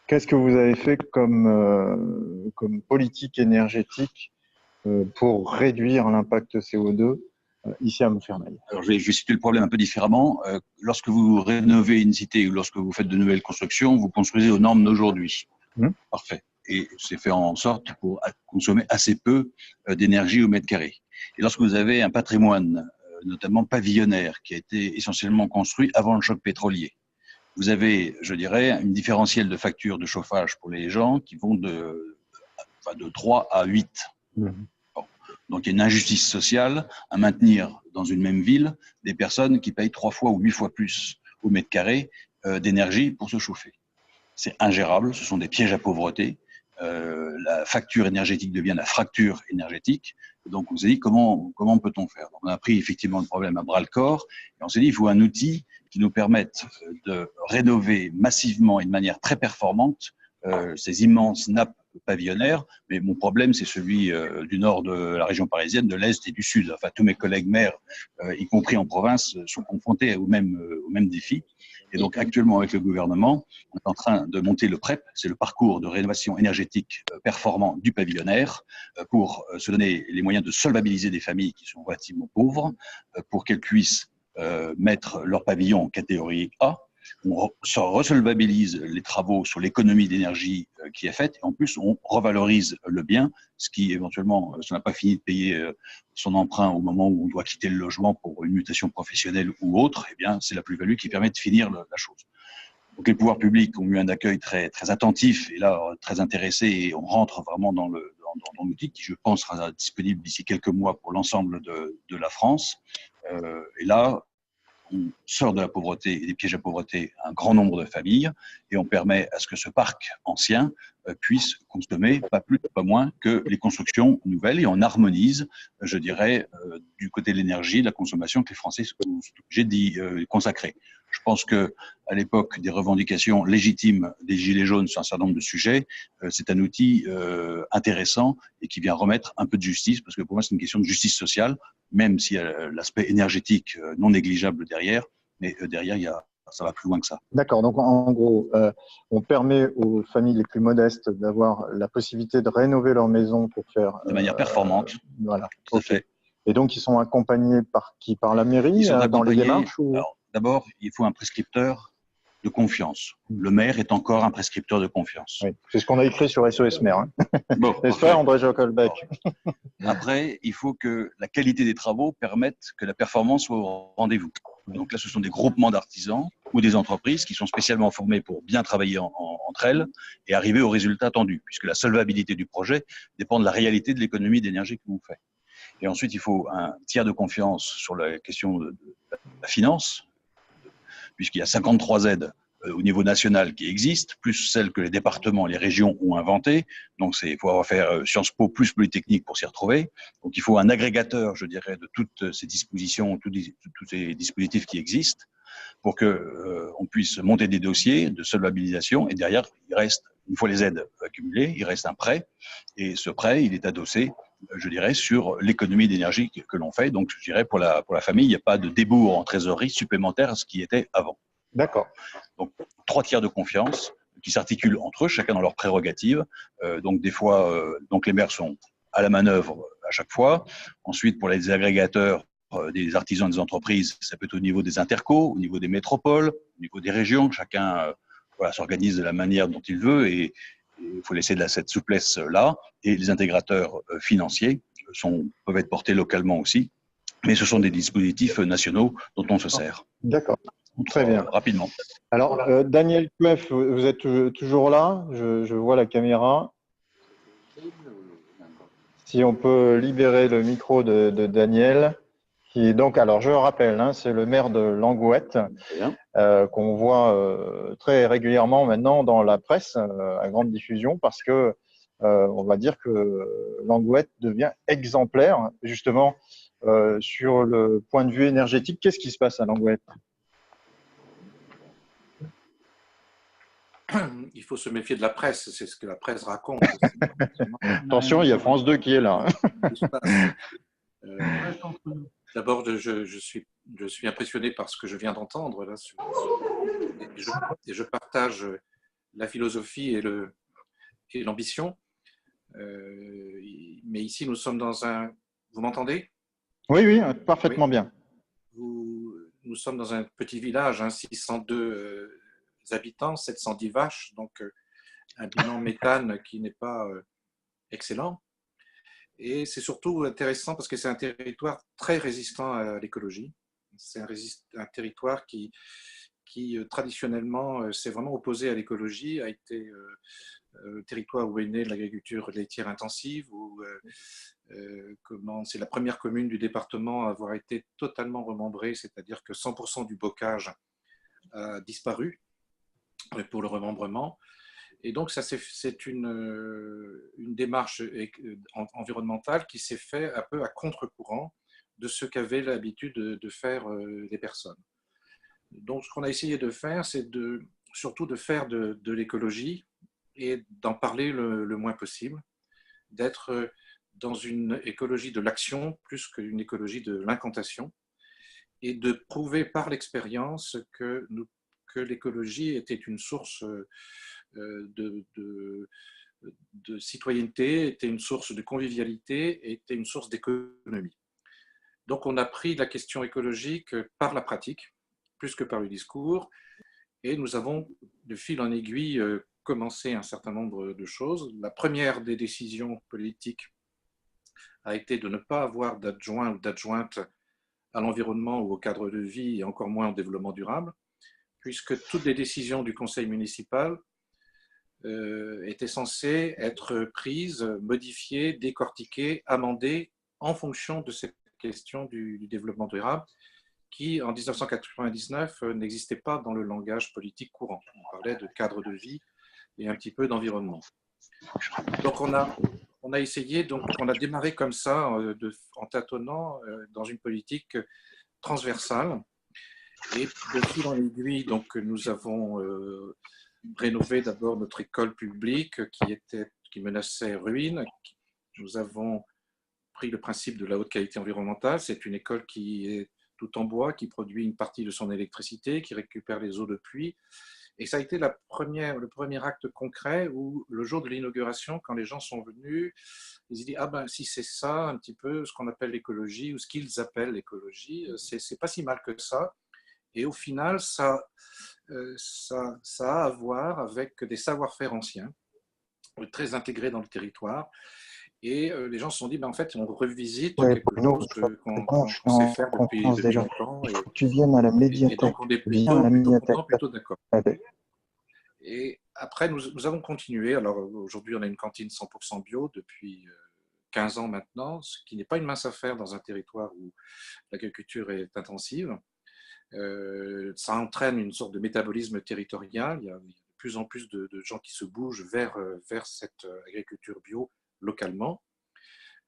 Qu'est-ce que vous avez fait comme politique énergétique pour réduire l'impact CO2 ici à Montfermeil? Alors, je vais situer le problème un peu différemment. Lorsque vous rénovez une cité ou lorsque vous faites de nouvelles constructions, vous construisez aux normes d'aujourd'hui. Parfait. Et c'est fait en sorte pour consommer assez peu d'énergie au mètre carré. Et lorsque vous avez un patrimoine, notamment pavillonnaire, qui a été essentiellement construit avant le choc pétrolier, vous avez, je dirais, une différentielle de facture de chauffage pour les gens qui vont de 3 à 8. Donc, il y a une injustice sociale à maintenir dans une même ville des personnes qui payent 3 fois ou 8 fois plus au mètre carré d'énergie pour se chauffer. C'est ingérable, ce sont des pièges à pauvreté. La facture énergétique devient la fracture énergétique. Et donc, on s'est dit, comment peut-on faire? Donc, on a pris effectivement le problème à bras-le-corps et on s'est dit, il faut un outil qui nous permette de rénover massivement et de manière très performante ces immenses nappes pavillonnaires. Mais mon problème, c'est celui du nord de la région parisienne, de l'est et du sud. Enfin, tous mes collègues maires, y compris en province, sont confrontés au même défi. Et donc, actuellement, avec le gouvernement, on est en train de monter le PREP, c'est le parcours de rénovation énergétique performant du pavillonnaire, pour se donner les moyens de solvabiliser des familles qui sont relativement pauvres, pour qu'elles puissent mettre leur pavillon en catégorie A. On resolvabilise les travaux sur l'économie d'énergie qui est faite, et en plus, on revalorise le bien, ce qui éventuellement, si on n'a pas fini de payer son emprunt au moment où on doit quitter le logement pour une mutation professionnelle ou autre, eh bien, c'est la plus-value qui permet de finir la chose. Donc, les pouvoirs publics ont eu un accueil très, très attentif et là, très intéressé, et on rentre vraiment dans l'outil qui, je pense, sera disponible d'ici quelques mois pour l'ensemble de la France. Et là, on sort de la pauvreté et des pièges à pauvreté un grand nombre de familles et on permet à ce que ce parc ancien puisse consommer pas plus, pas moins que les constructions nouvelles, et on harmonise, je dirais, du côté de l'énergie, la consommation que les Français sont obligés d'y consacrer. Je pense que à l'époque des revendications légitimes des Gilets jaunes sur un certain nombre de sujets, c'est un outil intéressant et qui vient remettre un peu de justice, parce que pour moi, c'est une question de justice sociale, même s'il y a l'aspect énergétique non négligeable derrière, mais derrière, ça va plus loin que ça. D'accord, donc en gros, on permet aux familles les plus modestes d'avoir la possibilité de rénover leur maison pour faire… De manière performante. Voilà, tout à fait. Et donc, ils sont accompagnés par qui? Par la mairie Ils sont dans les accompagnés. démarches ou… Alors, d'abord, il faut un prescripteur de confiance. Le maire est encore un prescripteur de confiance. Oui, c'est ce qu'on a écrit sur SOS Maire. Hein. Bon, n'est-ce pas, André Jocolbec? Après, il faut que la qualité des travaux permette que la performance soit au rendez-vous. Donc là, ce sont des groupements d'artisans ou des entreprises qui sont spécialement formés pour bien travailler entre elles et arriver au résultat attendu, puisque la solvabilité du projet dépend de la réalité de l'économie d'énergie que l'on fait. Et ensuite, il faut un tiers de confiance sur la question de la finance, puisqu'il y a 53 aides au niveau national qui existent, plus celles que les départements, les régions ont inventées. Donc, il faut avoir fait Sciences Po plus Polytechnique pour s'y retrouver. Donc, il faut un agrégateur, je dirais, de toutes ces dispositions, tous ces dispositifs qui existent, pour qu'on puisse monter des dossiers de solvabilisation. Et derrière, il reste, une fois les aides accumulées, il reste un prêt. Et ce prêt, il est adossé, je dirais, sur l'économie d'énergie que l'on fait. Donc, je dirais, pour la famille, il n'y a pas de débours en trésorerie supplémentaire à ce qui était avant. D'accord. Donc, 3 tiers de confiance qui s'articulent entre eux, chacun dans leurs prérogatives. Donc, des fois, donc les maires sont à la manœuvre à chaque fois. Ensuite, pour les agrégateurs, des artisans, des entreprises, ça peut être au niveau des intercos, au niveau des métropoles, au niveau des régions. Chacun s'organise de la manière dont il veut et il faut laisser cette souplesse-là. Et les intégrateurs financiers peuvent être portés localement aussi. Mais ce sont des dispositifs nationaux dont on se sert. D'accord. Très bien. Rapidement. Alors, Daniel Cloef, vous êtes toujours là? Je vois la caméra. Si on peut libérer le micro de Daniel, qui donc, alors je rappelle, hein, c'est le maire de Langouette, qu'on voit très régulièrement maintenant dans la presse à grande diffusion, parce que on va dire que Langouette devient exemplaire justement sur le point de vue énergétique. Qu'est-ce qui se passe à Langouette? Il faut se méfier de la presse, c'est ce que la presse raconte. Attention, il y a France 2 qui est là. D'abord, je suis impressionné par ce que je viens d'entendre là, et je partage la philosophie et l'ambition. Mais ici, nous sommes dans un... Vous m'entendez? Oui, oui, parfaitement bien. Nous sommes dans un petit village, hein, 602 habitants, 710 vaches, donc un bilan méthane qui n'est pas excellent. Et c'est surtout intéressant parce que c'est un territoire très résistant à l'écologie. C'est un territoire qui traditionnellement s'est vraiment opposé à l'écologie, a été le territoire où est née l'agriculture laitière intensive, où c'est la première commune du département à avoir été totalement remembrée, c'est-à-dire que 100% du bocage a disparu pour le remembrement. Et donc, c'est une démarche environnementale qui s'est faite un peu à contre-courant de ce qu'avaient l'habitude de faire les personnes. Donc, ce qu'on a essayé de faire, c'est surtout de faire de l'écologie et d'en parler le moins possible, d'être dans une écologie de l'action plus qu'une écologie de l'incantation, et de prouver par l'expérience que l'écologie était une source de citoyenneté, était une source de convivialité, était une source d'économie. Donc on a pris la question écologique par la pratique, plus que par le discours, et nous avons de fil en aiguille commencé un certain nombre de choses. La première des décisions politiques a été de ne pas avoir d'adjoint ou d'adjointe à l'environnement ou au cadre de vie, et encore moins au développement durable, puisque toutes les décisions du conseil municipal étaient censées être prises, modifiées, décortiquées, amendées en fonction de cette question du développement durable qui, en 1999, n'existait pas dans le langage politique courant. On parlait de cadre de vie et un petit peu d'environnement. Donc on a essayé, donc on a démarré comme ça, en tâtonnant dans une politique transversale. Et de fil en aiguille, donc nous avons rénové d'abord notre école publique qui menaçait ruine. Nous avons pris le principe de la haute qualité environnementale. C'est une école qui est tout en bois, qui produit une partie de son électricité, qui récupère les eaux de pluie. Et ça a été le premier acte concret où, le jour de l'inauguration, quand les gens sont venus, ils ont dit, ah ben si c'est ça un petit peu ce qu'on appelle l'écologie, ou ce qu'ils appellent l'écologie, c'est pas si mal que ça. Et au final, ça a à voir avec des savoir-faire anciens, très intégrés dans le territoire. Et les gens se sont dit, ben, en fait, on revisite quelque chose qu'on sait faire depuis longtemps. Il faut que tu viennes à la médiathèque. Et donc, on est plutôt d'accord. Et après, nous avons continué. Alors, aujourd'hui, on a une cantine 100% bio depuis 15 ans maintenant, ce qui n'est pas une mince affaire dans un territoire où l'agriculture est intensive. Ça entraîne une sorte de métabolisme territorial. Il y a de plus en plus de gens qui se bougent vers cette agriculture bio localement.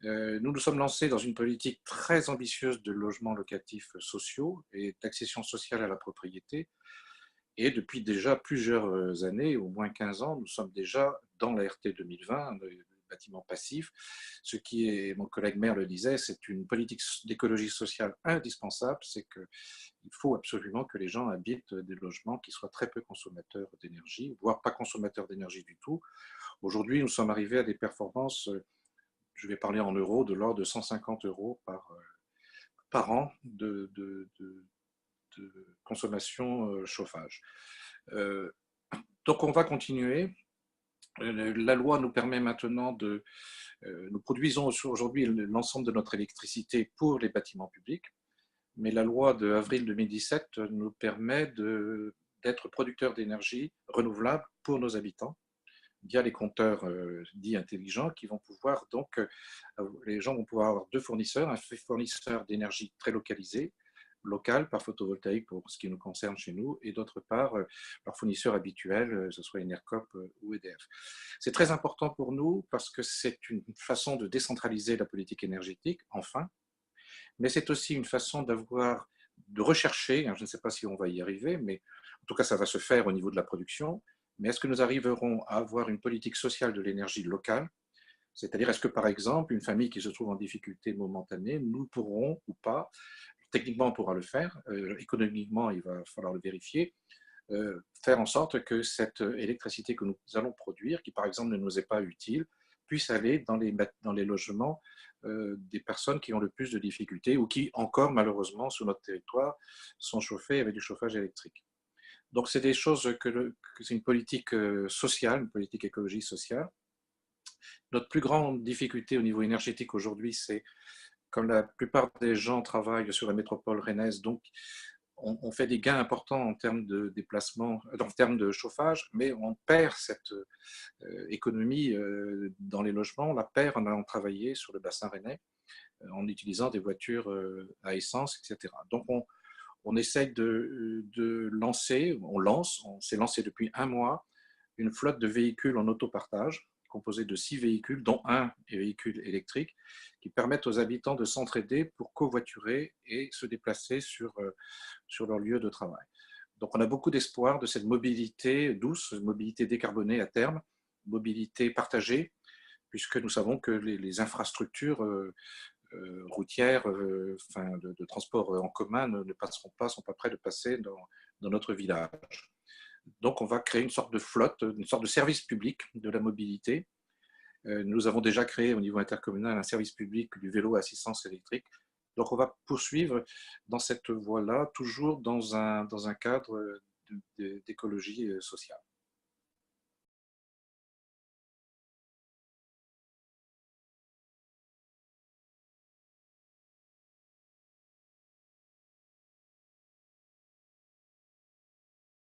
Nous nous sommes lancés dans une politique très ambitieuse de logements locatifs sociaux et d'accession sociale à la propriété. Et depuis déjà plusieurs années, au moins 15 ans, nous sommes déjà dans la RT 2020, le bâtiment passif. Ce qui est, mon collègue maire le disait, c'est une politique d'écologie sociale indispensable. C'est qu'il faut absolument que les gens habitent des logements qui soient très peu consommateurs d'énergie, voire pas consommateurs d'énergie du tout. Aujourd'hui, nous sommes arrivés à des performances, je vais parler en euros, de l'ordre de 150 € par an de consommation chauffage. Donc on va continuer. La loi nous permet maintenant nous produisons aujourd'hui l'ensemble de notre électricité pour les bâtiments publics, mais la loi de avril 2017 nous permet d'être producteurs d'énergie renouvelable pour nos habitants via les compteurs dits intelligents qui vont pouvoir donc, les gens vont pouvoir avoir deux fournisseurs, un fournisseur d'énergie très localisé, local par photovoltaïque pour ce qui nous concerne chez nous, et d'autre part leur fournisseur habituel, que ce soit Enercop ou EDF. C'est très important pour nous parce que c'est une façon de décentraliser la politique énergétique, enfin, mais c'est aussi une façon de rechercher, je ne sais pas si on va y arriver, mais en tout cas ça va se faire au niveau de la production, mais est-ce que nous arriverons à avoir une politique sociale de l'énergie locale? C'est-à-dire, est-ce que par exemple, une famille qui se trouve en difficulté momentanée, nous pourrons ou pas, techniquement on pourra le faire, économiquement il va falloir le vérifier, faire en sorte que cette électricité que nous allons produire, qui par exemple ne nous est pas utile, puisse aller dans les logements des personnes qui ont le plus de difficultés ou qui encore malheureusement sur notre territoire sont chauffées avec du chauffage électrique. Donc c'est des choses que c'est une politique sociale, une politique écologique sociale. Notre plus grande difficulté au niveau énergétique aujourd'hui, c'est comme la plupart des gens travaillent sur la métropole rennaise, donc on fait des gains importants en termes de déplacement, en termes de chauffage, mais on perd cette économie dans les logements, on la perd en allant travailler sur le bassin rennais, en utilisant des voitures à essence, etc. Donc on essaye de lancer, on s'est lancé depuis un mois, une flotte de véhicules en autopartage, composée de 6 véhicules, dont un véhicule électrique, qui permettent aux habitants de s'entraider pour covoiturer et se déplacer sur leur lieu de travail. Donc on a beaucoup d'espoir de cette mobilité douce, mobilité décarbonée à terme, mobilité partagée, puisque nous savons que les infrastructures routières, de transport en commun ne passeront pas, sont pas prêts de passer dans notre village. Donc on va créer une sorte de flotte, une sorte de service public de la mobilité. Nous avons déjà créé au niveau intercommunal un service public du vélo à assistance électrique. Donc on va poursuivre dans cette voie-là, toujours dans un cadre d'écologie sociale.